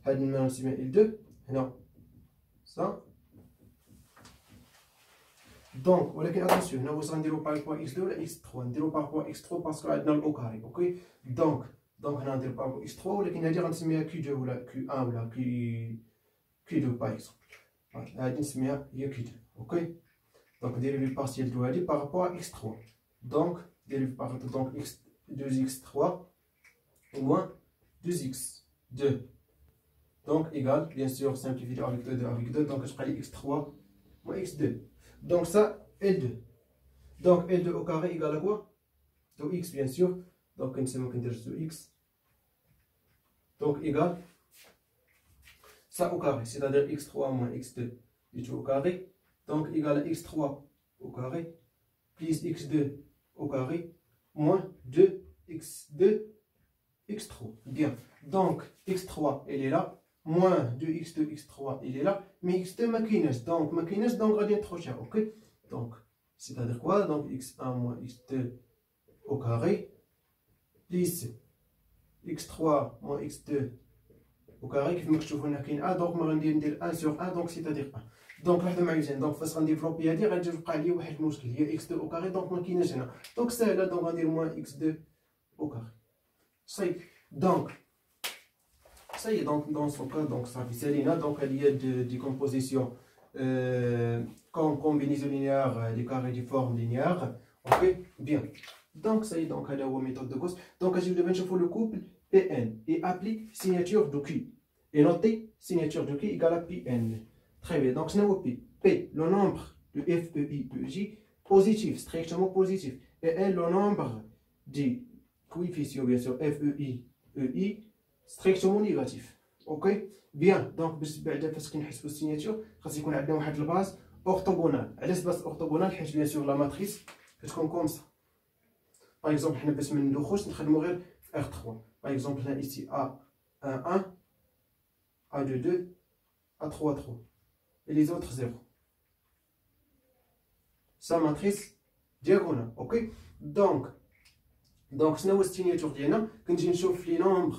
هاد النمرة نسميها L2 هنا صا. دونك ولكن اتونسيون هنا واش غنديرو بارابوا اكس 2 ولا اكس 3؟ نديرو بارابوا اكس 3 باسكو عندنا الاو كاري. اوكي دونك هنا ندير بارابوا اكس 3 ولكن هادي غنسميها كي 2 ولا كي 1 ولا كي 2 باغ اكزومبل. هادي نسميها هي كي 2. اوكي دونك ندير لي بارتيال دو هادي بارابوا اكس 3. دونك ندير بارابوا دونك اكس 2 اكس 3 moins 2x 2. Donc égal, bien sûr, simplifié avec 2, donc je prends x3 moins x2. Donc ça, L2. Donc L2 au carré égale à quoi? Donc x, bien sûr. Donc c'est moi qui dis sur x. Donc égal, ça au carré, c'est-à-dire x3 moins x2 est au carré. Donc égal à x3 au carré plus x2 au carré moins 2x2 x3. Bien. Donc x3 elle est là, moins 2x2 x3 il est là, mais x2 ma kines, donc غادي نتخرجها. ok donc c'est-à-dire quoi? Donc x1 moins x2 au carré plus x3 moins x2 au carré. كيف ما كتشوفوا هنا كاين 1 دونك ما غندير ندير 1 sur 1 donc c'est-à-dire 1. دونك لاحظوا معايا مزيان. دونك فاش غنديفلوبي هادي غادي يوقع لي واحد المشكل هي x2 au carré دونك ما كايناش هنا. دونك ساهله دونك غندير moins x2 au carré. Donc, ça y est, donc dans ce cas, donc ça fait Selina, donc il y a des compositions comme combinaison linéaire, des carrés de forme linéaire. Ok, bien. Donc ça y est, donc à la méthode de Gauss. Donc je vais faire le couple Pn et applique signature de Q. Et notez signature de Q égale à Pn. Très bien. Donc c'est P, le nombre de FEI, positif, strictement positif. Et N, le nombre de coefficient bien sûr FEI strictement négatif. ok bien. donc باش بعدا فاش كنحسبوا السيناتور خاص يكون عندنا واحد الباز اورثوغونال. علاش باز اورثوغونال؟ حيت بيان سور لا ماتريس كتكون كوم سا. باغ اكزومبل حنا باش ما ندوخوش نخدموا غير في R3. باغ اكزومبل هنا ايسي A11 A22 A33 et les autres 0. sa matrice diagonale. ok donc شنو هو السيناتور ديالنا؟ كنجي نشوف لي نومبر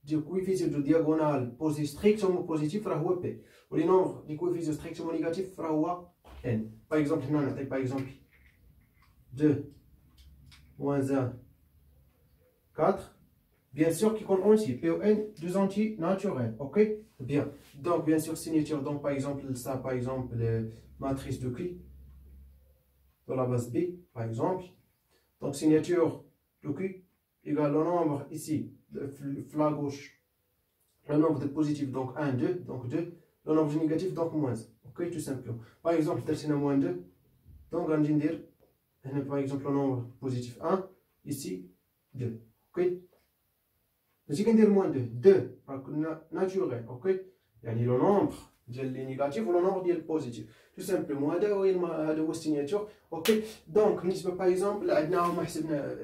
ديال كويفيسيون دو دياغونال بوزي ستريكتومون بوزيتيف راه هو بي، ولي نومبر دي كويفيسيون ستريكتومون نيجاتيف راه هو ان. باغ اكزومبل هنا نعطيك باغ اكزومبل 2 moins 1 4 bien sûr qui compte entier P ou N, deux entiers naturels. ok bien. donc bien sûr signature, donc par exemple ça, par exemple matrice de Q dans la base B par exemple. donc signature de Q égale le nombre ici de la gauche, le nombre de positifs donc 1 2 donc 2, le nombre de négatifs donc moins. ok tout simplement. par exemple tertiنا moins 2 donc غنجي ندير هنا par exemple le nombre positif 1 ici 2. ok ماشي كندير موان 2 راه كنا ناتوريل. اوكي يعني لو نومبر ديال لي نيجاتيف ولو نومبر ديال البوزيتيف تو سامبلومون. هذا هو السيناتور. اوكي دونك بالنسبه باغ اكزومبل عندنا هما حسبنا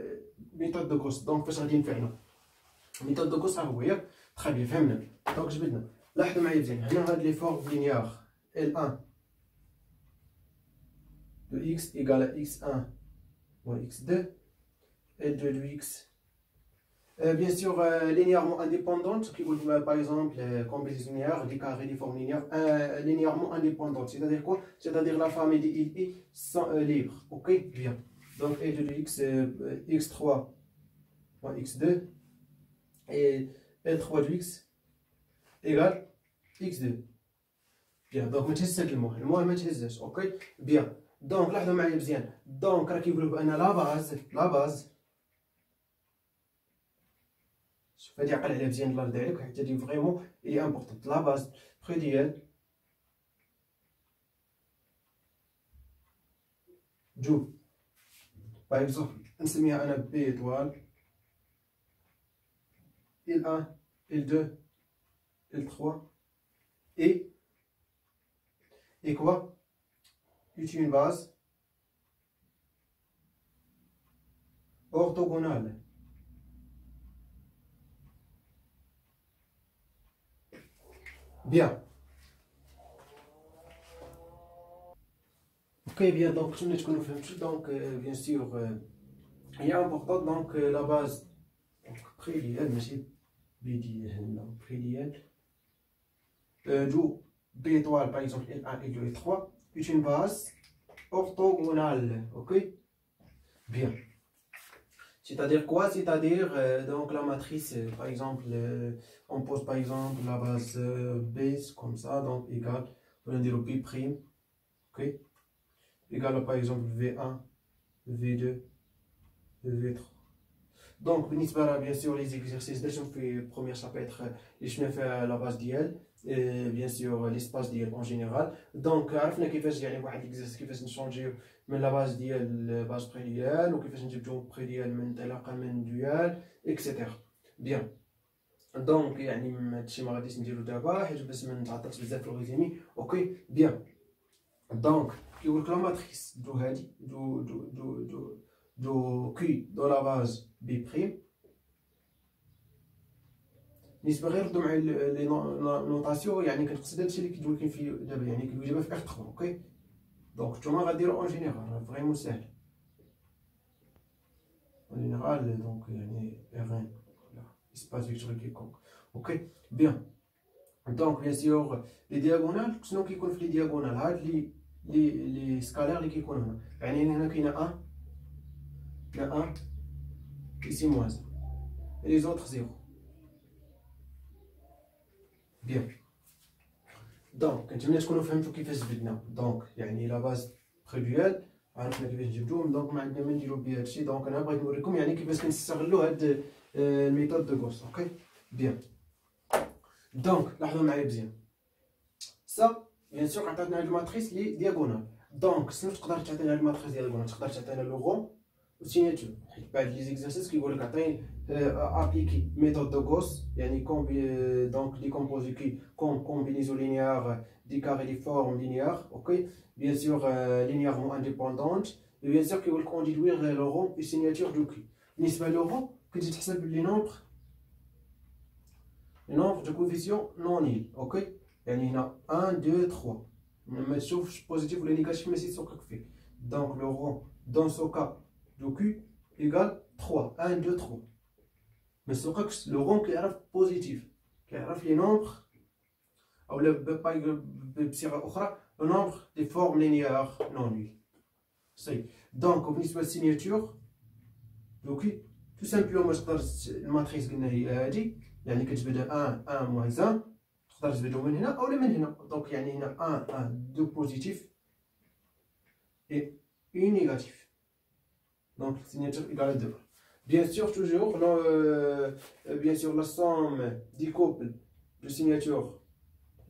ميثود دو غوس. دونك فاش غادي ينفعنا ميثود دو غوس ها هو ياك تري بيان فهمنا. دونك جبدنا لاحظوا معايا مزيان هنا هاد لي فورم لينيير L1 de x égale à x1 moins x2 L2 de x bien sûr linéairement indépendante, qui par exemple combinaison linéaire, des carrés, des formes linéaires linéairement indépendantes. C'est-à-dire quoi? C'est-à-dire la famille des I sont libres. ok bien. donc L2 de x x3 moins x2 et L3 de x égale x2. bien. donc ما تهزش المهم ما تهزش. ok bien. donc لاحظوا معايا مزيان. donc راه كيقولوا بان لا باز شوف هادي عقل عليها مزيان الله يرضي عليك حيت هادي فريمون اي امبورطونط. لا باز بخي ديال جو باغ اكزومبل نسميها انا بي ايطوال L1 L2 L3 et quoi est une base orthogonale. bien. ok bien. donc كنتمنى تكونوا فهمتوا. donc bien sûr هي importante. donc la base donc بخي ديال ماشي B ديال prix ديال d'où B étoile par exemple L1, L2, L3 est une base orthogonale. Ok, bien. C'est-à-dire quoi? C'est-à-dire donc la matrice, par exemple, on pose par exemple la base B comme ça, donc égale, on va dire B prime, ok, égale par exemple V1, V2, V3. Donc, bien sûr, les exercices, déjà, on fait le premier chapitre, je vais faire la base d'IL, bien sûr, l'espace d'IL en général. Donc, عرفنا كيفاش يعني واحد l'exercice كيفاش نشونجيو من la base ديال base بريديال وكيفاش نجيبو بريديال من انطلاقا من دوال اكسيتيرا. بيان. دونك يعني هادشي ما غاديش نديرو دابا حيت باش ما نتعطلش بزاف في الريزومي. اوكي بيان. دونك كيقولك لا ماتريس دو هادي دو كي دو لا باز بي بريم بالنسبه غير ردو مع لي نوطاسيون يعني كنقصد هادشي اللي كيدوي كاين في دابا يعني كيدوي دابا في R3. اوكي دونك نتوما غديرو اون جينيرال فريمون ساهل اون جينيرال دونك يعني R1 espace vectoriel quelconque. Ok, bien. Donc, bien sûr, les diagonales, sinon qui connaissent les diagonales, les scalaires, les qui connaissent. Il y en a qui ont 1, il y a 1, ici moins 1. Et les autres 0. Bien. Donc, quand tu me dis qu'on a fait un truc qui fait ce bidna. Donc, il y a la base préduelle. عرفنا كيفاش نجبدوهم دونك ما عندنا ما نديرو بها هادشي دونك انا بغيت نوريكم يعني كيفاش كنستغلوا هاد الميثود دو غوس. اوكي بيان. دونك لاحظوا معايا مزيان سا بيان سور عطاتنا هاد الماتريس لي دياغونال دونك شنو تقدر تعطينا هاد الماتريس دياغونال تقدر تعطينا لو غون وسيناتور حيت بعد لي زيكزارسيس كيقول لك عطيني ابليكي ميثود دو غوس يعني دونك ديكومبوزي كي كومبينيزون لينيير دي كاري دي فورم لينيير. اوكي bien sûr linéairement indépendante et bien sûr كيقول لك اون ديدوير لو غون اي سيناتور دو كي. بالنسبه لو غون كتجي تحسب لي نومبر دو كوفيسيون نون نيل. اوكي يعني هنا 1 2 3 ما تشوفش بوزيتيف ولا نيجاتيف ماشي تسوقك فيه دونك لو غون دون سو كا دو كي ايغال 3 1 2 3 ما تسوقكش لو غون كيعرف بوزيتيف كيعرف لي نومبر او بصيغه اخرى le nombre des formes linéaires non nulles. Donc, au niveau de la signature, donc, tout simplement, la matrice qui يعني كتبدا 1 1 moins 1 تقدر تبداو من هنا او من هنا دونك يعني هنا 1 1 2 بوزيتيف et une négatif. Donc, signature égale à 2. Bien sûr, toujours, bien sûr, la somme des couples de signature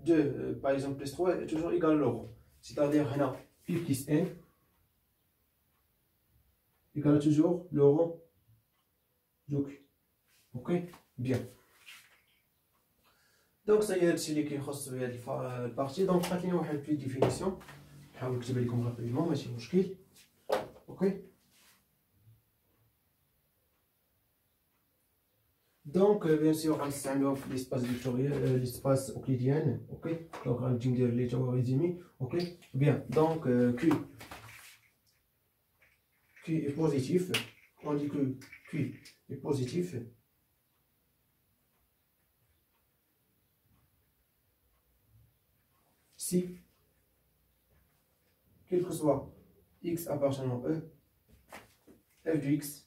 de, par exemple, plus 3 est toujours égal à l'euro. C'est-à-dire, pi plus n égale toujours l'euro. Donc, ok, bien. Donc, ça y est, c'est ce qui est la partie. Donc, maintenant, on va faire une définition. Je vais vous écrire rapidement, mais c'est مشكل. Ok. Donc, bien sûr, on va faire l'espace vectoriel, l'espace euclidien. Ok. Donc, on va dire les théorèmes. Ok. Bien. Donc, Q est positif. On dit que Q est positif. Si, quel que soit x appartenant à E, f de x,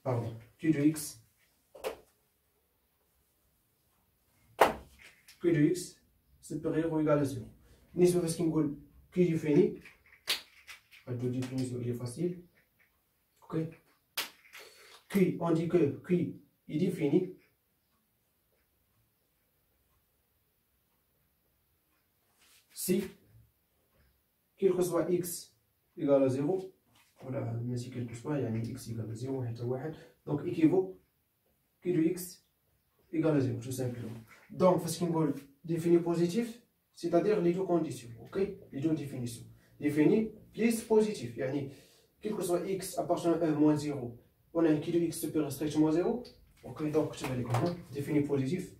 pardon, q de x, q de x supérieur ou égal à 0. Nisba parce qu'il me dit q défini, la définition est facile. Ok. Q, on dit que q est défini. Si, quel que soit x égale à 0, voilà, mais si quel que soit, il y a x égale à 0, donc équivaut q de x égale à 0, tout simplement. Donc, parce qu'il me défini positif, c'est-à-dire les deux conditions, ok? Les deux définitions. Défini plus positif, yani, quel que soit x appartenant à 1 moins 0, on a un q de x supérieur strictement à 0, ok? Donc, tu vas les comprendre, défini positif.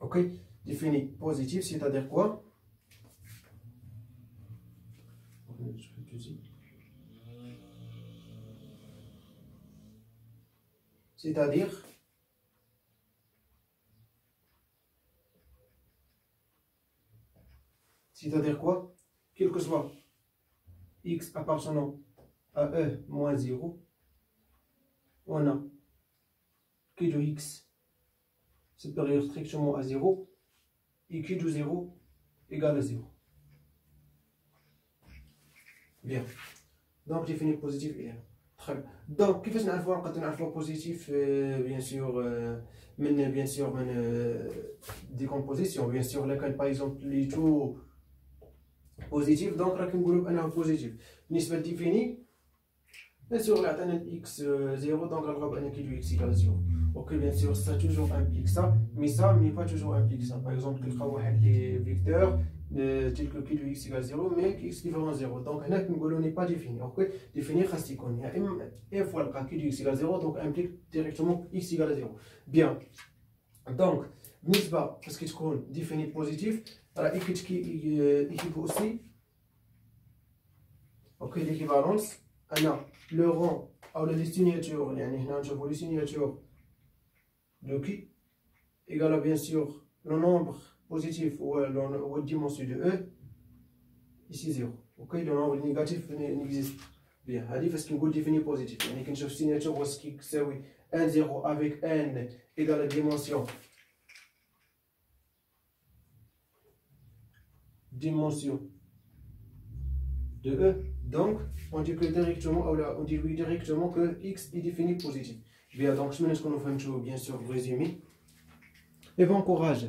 Ok, défini positif, c'est-à-dire quoi? C'est-à-dire quoi? Quel que soit x appartenant à e moins 0, on a q de x supérieur strictement à 0 et q de 0 égale à 0. Bien. Donc, défini positif et très bien. Donc, كيفاش نعرفوا positif bien sûr bien sûr décomposition bien sûr là par exemple les taux positif donc راك نقولوا بانه positif بالنسبه لديفيني bien sûr là عطانا x 0 donc غنلقاو بان كي دو x égale 0. ok bien sûr ça toujours implique ça mais pas toujours implique ça. par exemple كنلقاو واحد لي فيكتور tel que q de x égale 0 mais x différent 0 donc هنا كنقولوا n'est pas défini. ok défini خاص يكون يا اما f fois q de x égale 0 donc implique directement x égale 0. bien donc بالنسبه parce que تكون défini positif راه équipe aussi. ok l'équivalence انا le rang ou les signatures يعني هنا نشوفوا les signatures de qui égale bien sûr le nombre positif ou la dimension de e ici 0. ok le nombre négatif n'existe bien هذه فاش كنقول défini positif يعني كنشوف signature واش كيساوي 1 0 avec n égale la dimension de e. donc on dit directement que x est défini positif. bien donc je me laisse qu'on nous fasse bien sûr résumé et bon courage.